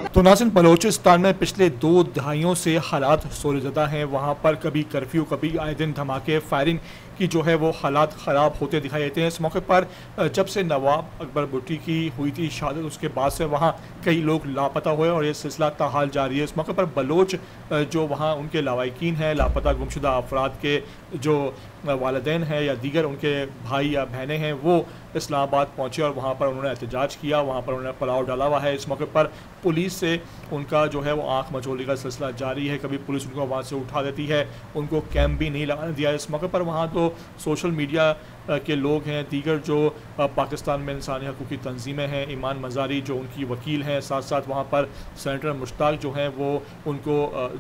तो नाज़रीन, बलोचिस्तान में पिछले 2 दहाइयों से हालात शोरज़दा हैं। वहाँ पर कभी कर्फ्यू, कभी आए दिन धमाके, फायरिंग की जो है वो हालात ख़राब होते दिखाई देते हैं। इस मौके पर जब से नवाब अकबर भुट्टी की हुई थी शहादत, उसके बाद से वहाँ कई लोग लापता हुए और ये सिलसिला ताहाल जारी है। इस मौके पर बलोच जो वहाँ उनके लावाकिन हैं, लापता गुमशुदा अफराद के जो वालिदैन हैं या दीगर उनके भाई या बहनें हैं, वो इस्लामाबाद पहुँचे और वहाँ पर उन्होंने एहतजाज किया, वहाँ पर उन्होंने पड़ाव डाला हुआ है। इस मौके पर पुलिस से उनका जो है वो आँख मचोली का सिलसिला जारी है। कभी पुलिस उनको वहाँ से उठा देती है, उनको कैंप भी नहीं लगाने दिया। इस मौके पर वहाँ तो सोशल मीडिया के लोग हैं, दीगर जो पाकिस्तान में इंसानी हकूक़ की तंजीमें हैं, ईमान मज़ारी जो उनकी वकील हैं, साथ साथ वहाँ पर सेनेटर मुश्ताक जो हैं वो उनको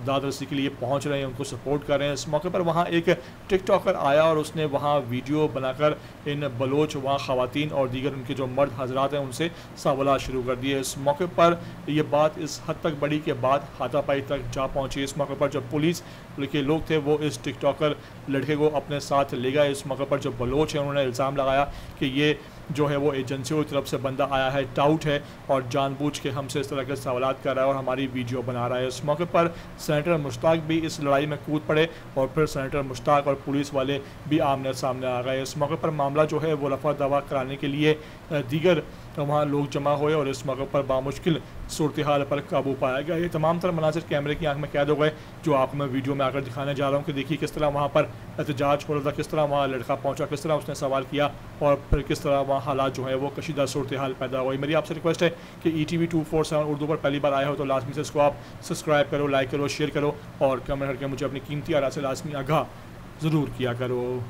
दाद रसी के लिए पहुँच रहे हैं, उनको सपोर्ट कर रहे हैं। इस मौके पर वहाँ एक टिकटॉकर आया और उसने वहाँ वीडियो बनाकर इन बलोच वहाँ ख़वातीन और दीगर उनके जो मर्द हजरात हैं उनसे सवालात शुरू कर दिए। इस मौके पर ये बात इस हद तक बढ़ी के बाद हाथापाई तक जा पहुँची। इस मौके पर जो पुलिस के लोग थे वो इस टिकटॉकर लड़के को अपने साथ ले गए। इस मौके पर जो बलोच है उन्होंने इल्ज़ाम लगाया कि ये जो है वो एजेंसियों की तरफ से बंदा आया है, टाउट है और जानबूझ के हमसे इस तरह के सवालात कर रहा है और हमारी वीडियो बना रहा है। इस मौके पर सेनेटर मुश्ताक भी इस लड़ाई में कूद पड़े और फिर सेनेटर मुश्ताक और पुलिस वाले भी आमने सामने आ गए। इस मौके पर मामला जो है वो रफा दफा कराने के लिए दीगर वहाँ लोग जमा हुए और इस मौके पर बामुश्किल सूरत हाल पर काबू पाया गया। ये तमाम तरह मनाजिर कैमरे की आंख में कैद हो गए, जो आपको मैं वीडियो में आकर दिखाने जा रहा हूँ कि देखिए किस तरह वहाँ पर एहतजाज हो रहा था, किस तरह वहाँ लड़का पहुँचा, किस तरह उसने सवाल किया और फिर किस तरह वहाँ हालात जो है वो कशीदा सूरत हाल पैदा हुई। मेरी आपसे रिक्वेस्ट है कि ETV 247 उर्दू पर पहली बार आए हो तो लाजमी से इसको आप सब्सक्राइब करो, लाइक करो, शेयर करो और कमेंट करके मुझे अपनी कीमती आरा से लाजमी आगाह ज़रूर किया करो।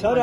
सर